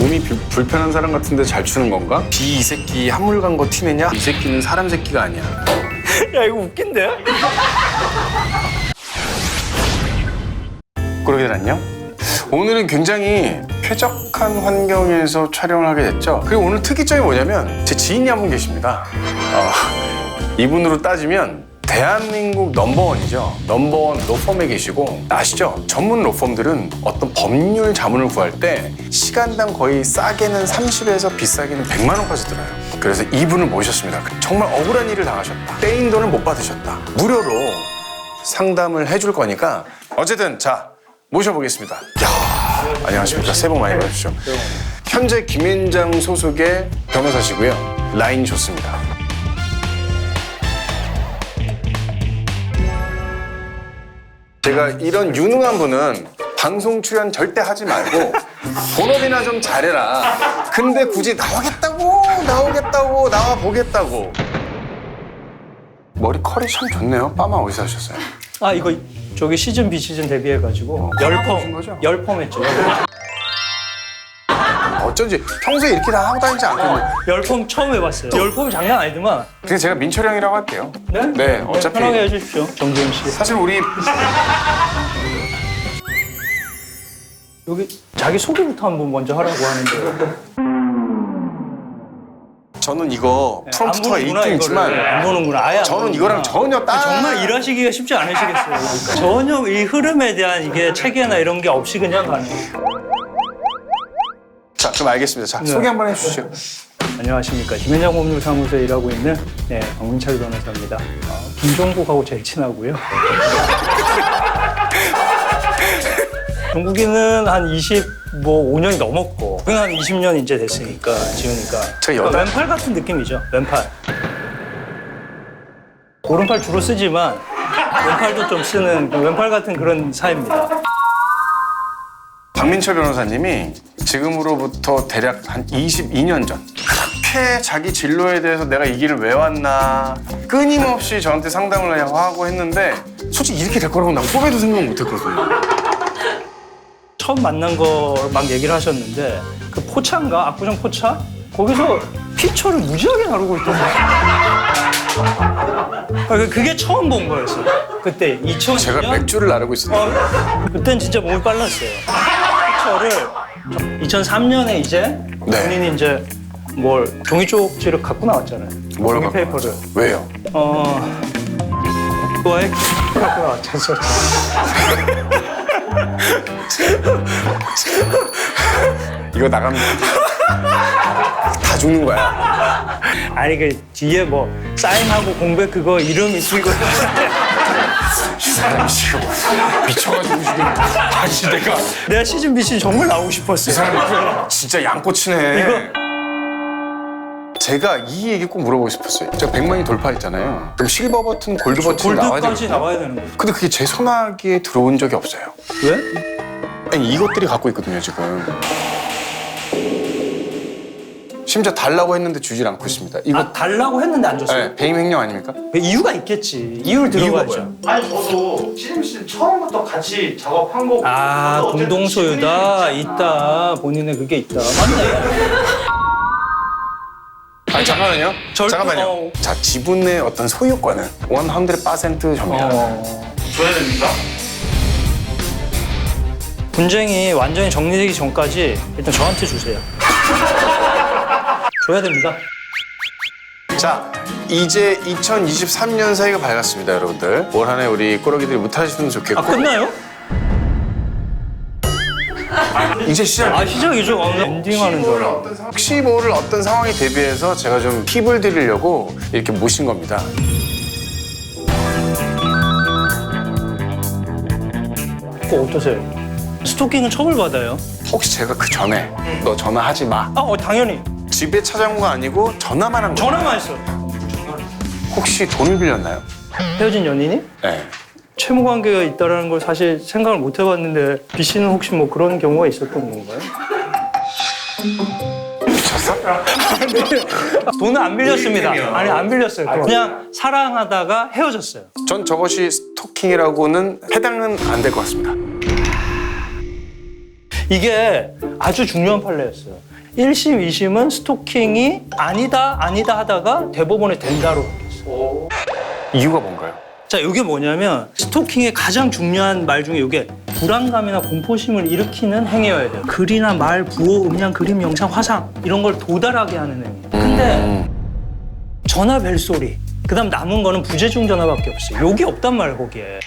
몸이 불편한 사람 같은데 잘 추는 건가? 이 새끼 한물 간 거 티내냐? 이 새끼는 사람 새끼가 아니야. 야 이거 웃긴데? 꾸러기들 안녕? 오늘은 굉장히 쾌적한 환경에서 촬영을 하게 됐죠. 그리고 오늘 특이점이 뭐냐면 제 지인이 한 분 계십니다. 이분으로 따지면 대한민국 넘버원이죠. 넘버원 로펌에 계시고 아시죠? 전문 로펌들은 어떤 법률 자문을 구할 때 시간당 거의 싸게는 30에서 비싸게는 100만 원까지 들어요. 그래서 이분을 모셨습니다. 정말 억울한 일을 당하셨다. 떼인 돈을 못 받으셨다. 무료로 상담을 해줄 거니까 어쨌든 자 모셔보겠습니다. 야, 안녕하십니까. 새해 복 많이 받으십시오. 현재 김앤장 소속의 변호사시고요. 라인이 좋습니다. 제가 이런 유능한 분은 방송 출연 절대 하지 말고 본업이나 좀 잘해라. 근데 굳이 나오겠다고 나와보겠다고. 머리 컬이 참 좋네요. 빠마 어디서 하셨어요? 아 이거 저기 시즌 비시즌 데뷔해가지고 하신 거죠? 열펌 했죠. 어쩐지 평소에 이렇게 다 하고 다니지 않거든요. 열펌 처음 해봤어요. 열펌 장난 아니더만. 그냥 제가 민철 형이라고 할게요. 네? 네, 어차피 편하게 해주십시오, 정재훈 씨. 사실 우리 여기 자기 소개부터 한번 먼저 하라고 하는데. 저는 이거 프롬프터가 안 보는구나, 있긴 있지만 이거를. 안 보는구나. 아예 안 저는 보는구나. 이거랑 전혀 정말 일하시기가 쉽지 않으시겠어요. 전혀 이 흐름에 대한 이게 체계나 이런 게 없이 그냥 가는. 자, 그럼 알겠습니다. 자, 네. 소개 한번 해주시죠. 안녕하십니까. 김앤장 법률사무소에 일하고 있는 박민철 변호사입니다. 김종국하고 제일 친하고요. 종국이는 한 25년이 넘었고 그냥 한 20년 이제 됐으니까 지우니까 제가 여덟- 왼팔 같은 느낌이죠. 왼팔. 오른팔 주로 쓰지만 왼팔도 좀 쓰는 왼팔 같은 그런 사이입니다. 박민철 변호사님이 지금으로부터 대략 한 22년 전 그렇게 자기 진로에 대해서 내가 이 길을 왜 왔나 끊임없이 저한테 상담을 하고 했는데 솔직히 이렇게 될 거라고 난 꿈에도 생각 못 했거든요. 처음 만난 거 막 얘기를 하셨는데 그 포차인가? 압구정 포차? 거기서 피처를 무지하게 나르고 있던데. 그게 처음 본 거였어요. 그때 2000년. 제가 맥주를 나르고 있었는데 그땐 진짜 몸이 빨랐어요. 피처를 2003년에 이제 네. 본인이 이제 뭘 종이 쪽지를 갖고 나왔잖아요. 뭘 종이 갖고 페이퍼를. 나왔죠? 왜요? 그거에 갖고 나왔죠. 이거 나가면 다 죽는 거야. 아니 그 뒤에 뭐 사인하고 공백 그거 이름 쓰고 이 사람이 지금 미쳐가지고 지금 아니 내가 시즌 BC 정말 나오고 싶었어요. 이 사람이 진짜 양꼬치네. 이거 제가 이 얘기 꼭 물어보고 싶었어요. 제가 100만이 돌파했잖아요. 그럼 실버 버튼, 골드 버튼이 나와야 골드까지 되거든요. 나와야 되는 거죠. 근데 그게 제 손아귀에 들어온 적이 없어요. 왜? 아니 이것들이 갖고 있거든요 지금. 심지어 달라고 했는데 주질 않고 있습니다. 이거 아 달라고 했는데 안 줬어요. 네, 배임 횡령 아닙니까? 그 이유가 있겠지. 이유를 들어봐야죠. 아니 저도 시즌 처음부터 같이 작업한 거고. 아 저도 어쨌든 공동 소유다 있다 본인의 그게 있다 맞네. 아니 잠깐만요. 절대- 잠깐만요. 자 지분의 어떤 소유권은 100% 접니다. 줘야 됩니까? 분쟁이 완전히 정리되기 전까지 일단 저한테 주세요. 줘야 됩니다. 자 이제 2023년 새해가 밝았습니다 여러분들. 올 한 해 우리 꾸러기들이 무탈하시면 좋겠고 아 끝나요? 이제 시작. 아 시작이죠. 엔딩하는 줄 알아. 혹시 모를 어떤 상황에 대비해서 제가 좀 팁을 드리려고 이렇게 모신 겁니다. 그거 어떠세요? 스토킹은 처벌받아요. 혹시 제가 그 전에 너 전화하지 마. 당연히 집에 찾아온 거 아니고 전화만 한 거. 전화만 했어. 혹시 돈을 빌렸나요? 헤어진 연인이 네. 채무 관계가 있다는 걸 사실 생각을 못 해봤는데 B 씨는 혹시 뭐 그런 경우가 있었던 건가요? 미쳤어? 돈은 안 빌렸습니다. 아니 안 빌렸어요. 그냥 사랑하다가 헤어졌어요. 전 저것이 스토킹이라고는 해당은 안 될 것 같습니다. 이게 아주 중요한 판례였어요. 1심, 2심은 스토킹이 아니다 하다가 대법원에 된다로 바뀌었어요. 이유가 뭔가요? 자, 이게 뭐냐면 스토킹의 가장 중요한 말 중에 이게 불안감이나 공포심을 일으키는 행위여야 돼요. 글이나 말, 부호, 음량, 그림, 영상, 화상 이런 걸 도달하게 하는 행위. 근데 전화 벨소리, 그다음 남은 거는 부재중 전화밖에 없어요. 욕이 없단 말이에요, 거기에.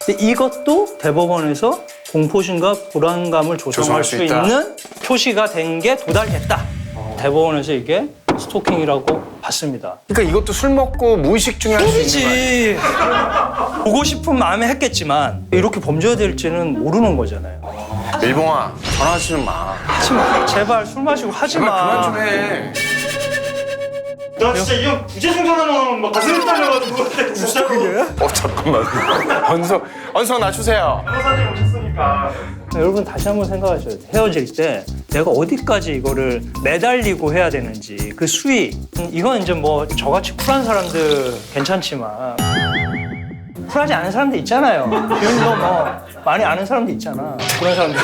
근데 이것도 대법원에서 공포심과 불안감을 조성할 수 있다. 있는 표시가 된 게 도달했다. 대법원에서 이게 스토킹이라고 봤습니다. 그러니까 이것도 술 먹고 무의식 중에 할 수 있는 거예요. 쏘리지. 보고 싶은 마음에 했겠지만 이렇게 범죄가 될지는 모르는 거잖아요. 일봉아, 전화하지 좀 마. 하지 마. 제발 술 마시고 하지 제발 마. 그만 좀 해. 나 진짜 이 형 부재중 전화는 막 가슴이 떨려가지고 진짜. 잠깐만. 언성 낮추세요. 변호사님 오셨으니까. 여러분 다시 한번 생각하셔야 돼요. 헤어질 때 내가 어디까지 이거를 매달리고 해야 되는지 그 수위 이건 이제 뭐 저같이 쿨한 사람들 괜찮지만 쿨하지 않은 사람들 있잖아요. 기훈도 뭐 많이 아는 사람들 있잖아. 쿨한 사람들.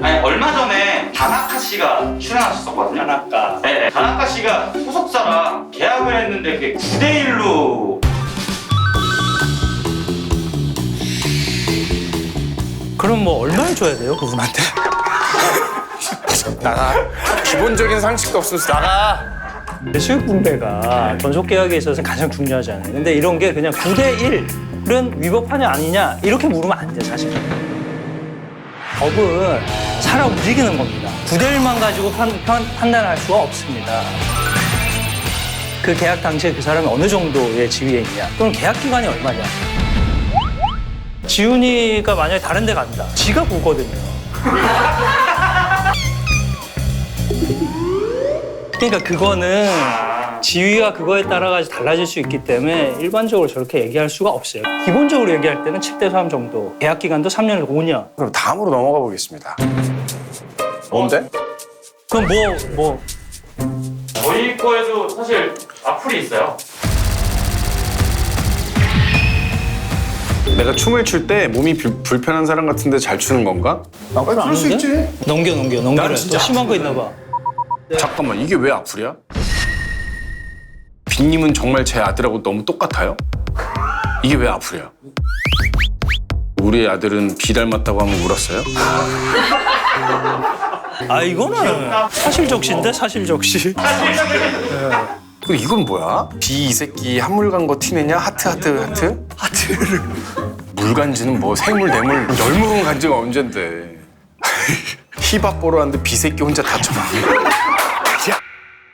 아니 얼마 전에 다나카 씨가 출연하셨었거든요. 다나카. 네, 다나카 씨가 소속사랑 계약을 했는데 그게 9대 1로 그럼 뭐 얼마를 줘야 돼요 그분한테? 나가. 기본적인 상식도 없으면서 나가. 수익 분배가 전속 계약에 있어서 가장 중요하잖아요. 근데 이런 게 그냥 9대 1은 위법하냐 아니냐 이렇게 물으면 안 돼 사실. 법은 살아 움직이는 겁니다. 9대 1만 가지고 판단할 수가 없습니다. 그 계약 당시에 그 사람이 어느 정도의 지위에 있냐 또는 계약 기간이 얼마냐. 지훈이가 만약에 다른 데 간다. 지가 보거든요. 그러니까 그거는 지위가 그거에 따라 가지고 달라질 수 있기 때문에 일반적으로 저렇게 얘기할 수가 없어요. 기본적으로 얘기할 때는 7대 3 정도. 계약 기간도 3년에서 5년. 그럼 다음으로 넘어가 보겠습니다. 뭔데? 그럼 뭐 저희 거에도 사실 악플이 있어요. 내가 춤을 출 때 몸이 불편한 사람 같은데 잘 추는 건가? 그럴 수 있지. 넘겨. 난 진짜 또 심한 거 있나 봐. 잠깐만, 이게 왜 악플이야? 빈님은 정말 제 아들하고 너무 똑같아요? 이게 왜 악플이야? 우리 아들은 비 닮았다고 하면 울었어요? 아 이거는 사실적시인데 사실적시. 근데 이건 뭐야? 비 이 새끼 한물 간 거 티내냐? 하트를 물간지는 뭐 생물 뇌물 열물은 간지가 언젠데. 힙합 보러 왔는데 비 새끼 혼자 다쳐봐.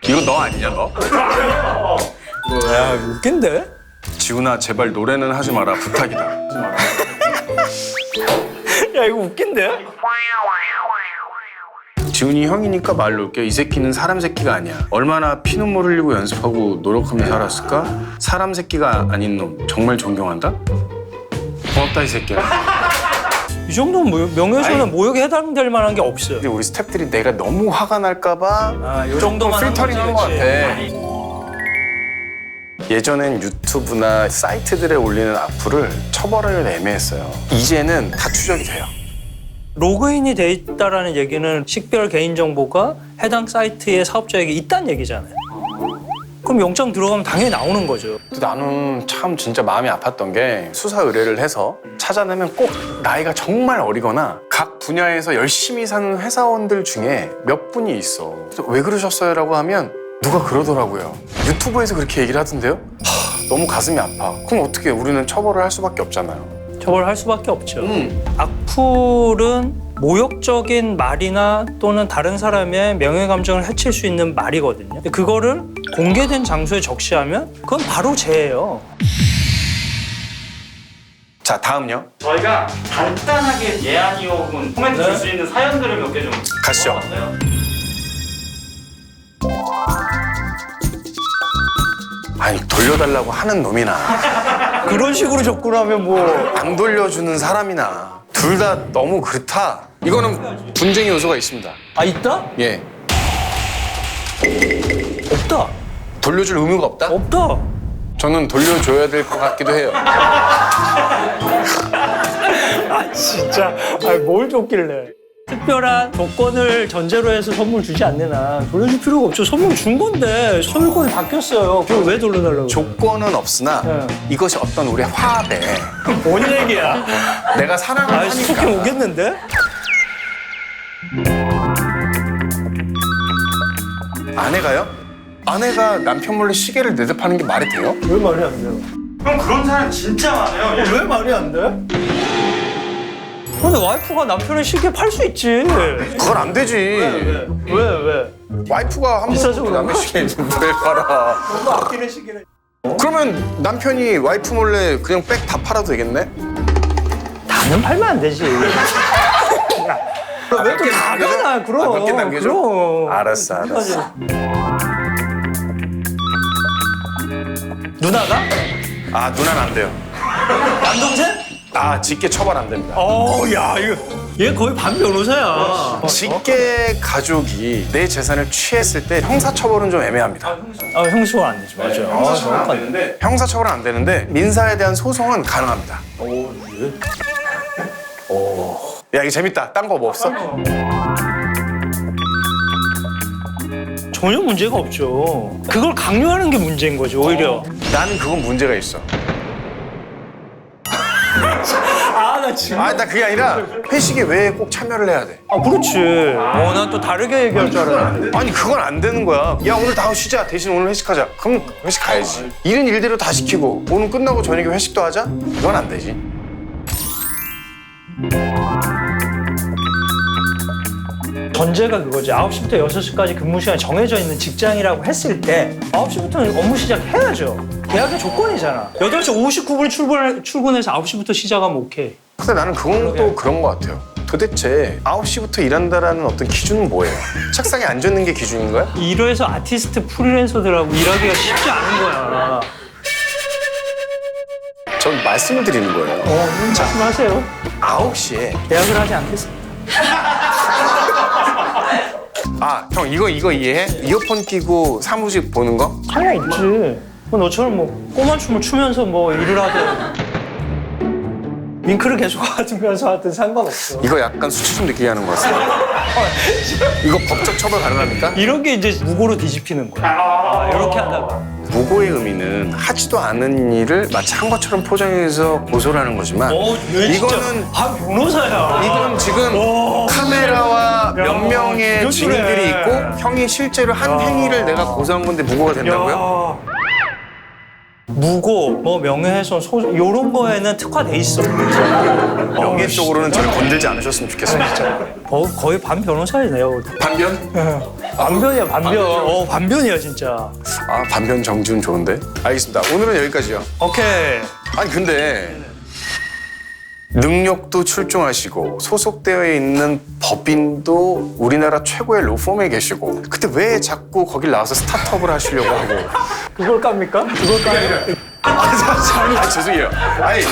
이거 너 아니냐 너? 야 웃긴데? 지훈아 제발 노래는 하지 마라, 부탁이다. 야 이거 웃긴데? 지훈이 형이니까 말 놓을게. 이 새끼는 사람 새끼가 아니야. 얼마나 피눈물 흘리고 연습하고 노력하며 살았을까? 사람 새끼가 아닌 놈 정말 존경한다. 고맙다 이 새끼야. 이 정도면 명예훼손은 모욕에 해당될 만한 게 없어요. 근데 우리 스태프들이 내가 너무 화가 날까봐 아, 요 조금 정도만 필터링 한 것 거지, 같아. 예전엔 유튜브나 사이트들에 올리는 악플을 처벌하기가 애매했어요. 이제는 다 추적이 돼요. 로그인이 돼 있다라는 얘기는 식별 개인정보가 해당 사이트의 사업자에게 있다는 얘기잖아요. 그럼 영장 들어가면 당연히 나오는 거죠. 근데 나는 참 진짜 마음이 아팠던 게 수사 의뢰를 해서 찾아내면 꼭 나이가 정말 어리거나 각 분야에서 열심히 사는 회사원들 중에 몇 분이 있어. 그래서 왜 그러셨어요? 라고 하면 누가 그러더라고요. 유튜브에서 그렇게 얘기를 하던데요? 너무 가슴이 아파. 그럼 어떻게 우리는 처벌을 할 수밖에 없잖아요. 처벌할 수밖에 없죠. 악플은 모욕적인 말이나 또는 다른 사람의 명예감정을 해칠 수 있는 말이거든요. 근데 그거를 공개된 장소에 적시하면 그건 바로 죄예요. 자, 다음요. 저희가 간단하게 예안이요 혹은 코멘트 줄 수 있는 사연들을 몇 개 좀 가시죠. 모아봤어요. 아니, 돌려달라고 하는 놈이나 그런 식으로 접근하면 뭐 안 돌려주는 사람이나 둘 다 너무 그렇다. 이거는 분쟁의 요소가 있습니다. 아 있다? 예. 없다. 돌려줄 의무가 없다? 없다. 저는 돌려줘야 될 것 같기도 해요. 아 진짜. 아 뭘 줬길래. 특별한 조건을 전제로 해서 선물 주지 않는 한 돌려줄 필요가 없죠. 선물 준 건데 소유권이 바뀌었어요. 그걸 왜 돌려달라고? 조건은 없으나 네. 이것이 어떤 우리의 화합에 뭔 얘기야? 내가 사랑을 아, 스토킹 하니까 오겠는데? 아내가요? 아내가 남편 몰래 시계를 내대파는 게 말이 돼요? 왜 말이 안 돼요? 형 그런 사람 진짜 많아요. 왜 말이 안 돼? 근데 와이프가 남편의 시계 팔 수 있지. 그건 안 되지. 왜? 와이프가 한 비싸서 번도 남의 그런가? 시계 왜 팔아? 너무 아끼는 시계를. 그러면 남편이 와이프 몰래 그냥 백 다 팔아도 되겠네? 다는 팔면 안 되지. 왜또 다가나? 그럼. 몇 개 남겨줘? 그럼. 알았어. 누나가? 아, 누나는 안 돼요. 남동생? 아, 직계 처벌 안 됩니다. 야 이거 얘 거의 반 변호사야. 직계 가족이 내 재산을 취했을 때 형사처벌은 좀 애매합니다. 형수가 안 되지. 맞아요. 형사처벌은 안 되는데 형사처벌은 안 되는데 민사에 대한 소송은 가능합니다. 야, 이거 재밌다. 딴 거 뭐 없어? 전혀 문제가 없죠. 그걸 강요하는 게 문제인 거죠, 오히려. 나는 그건 문제가 있어. 나 지금. 나 그게 아니라 회식에 왜 꼭 참여를 해야 돼? 그렇지. 난 또 다르게 얘기할 줄 알았는데. 아니, 그건 안 되는 거야. 야, 오늘 다 쉬자. 대신 오늘 회식하자. 그럼 회식 가야지. 일은 일대로 다 시키고 오늘 끝나고 저녁에 회식도 하자? 이건 안 되지. 전제가 그거지. 9시부터 6시까지 근무 시간이 정해져 있는 직장이라고 했을 때 9시부터는 업무 시작해야죠. 계약의 조건이잖아. 8시 59분 출근해서 9시부터 시작하면 오케이. 근데 나는 그건 또 그런 것 같아요. 도대체 9시부터 일한다라는 어떤 기준은 뭐예요? 책상에 앉아 있는 게 기준인 거야? 이래서 아티스트 프리랜서들하고 일하기가 쉽지 않은 거야. 전 말씀을 드리는 거예요. 말씀하세요. 9시에 계약을 하지 않겠습니다. 형 이거 이해해? 이어폰 끼고 사무직 보는 거? 상관 있지. 너처럼 뭐 꼬만 춤을 추면서 뭐 일을 하든 윙크를 계속 하면서 하든 상관없어. 이거 약간 수치심 느끼게 하는 것 같습니다. 이거 법적 처벌 가능합니까? 이런 게 이제 무고로 뒤집히는 거야. 이렇게 하다가. 무고의 의미는 하지도 않은 일을 마치 한 것처럼 포장해서 고소를 하는 거지만 이거는 변호사야. 이건 지금 카메라와 몇 명의 이럴 줄 증인들이 해. 있고 형이 실제로 한 행위를 내가 고소한 건데 무고가 된다고요? 무고, 뭐 명예훼손, 소송 이런 거에는 특화돼 있어. 명예 쪽으로는 저를 건들지 않으셨으면 좋겠습니다. 거의 반 변호사이네요. 반변? 반변이야, 반변. 반변이야 진짜. 반변 정지훈 좋은데? 알겠습니다. 오늘은 여기까지요. 오케이. 아니 근데 능력도 출중하시고 소속되어 있는 법인도 우리나라 최고의 로펌에 계시고 근데 왜 자꾸 거길 나와서 스타트업을 하시려고 하고 그걸 깝니까? 그걸 까요? 죄송해요. 아니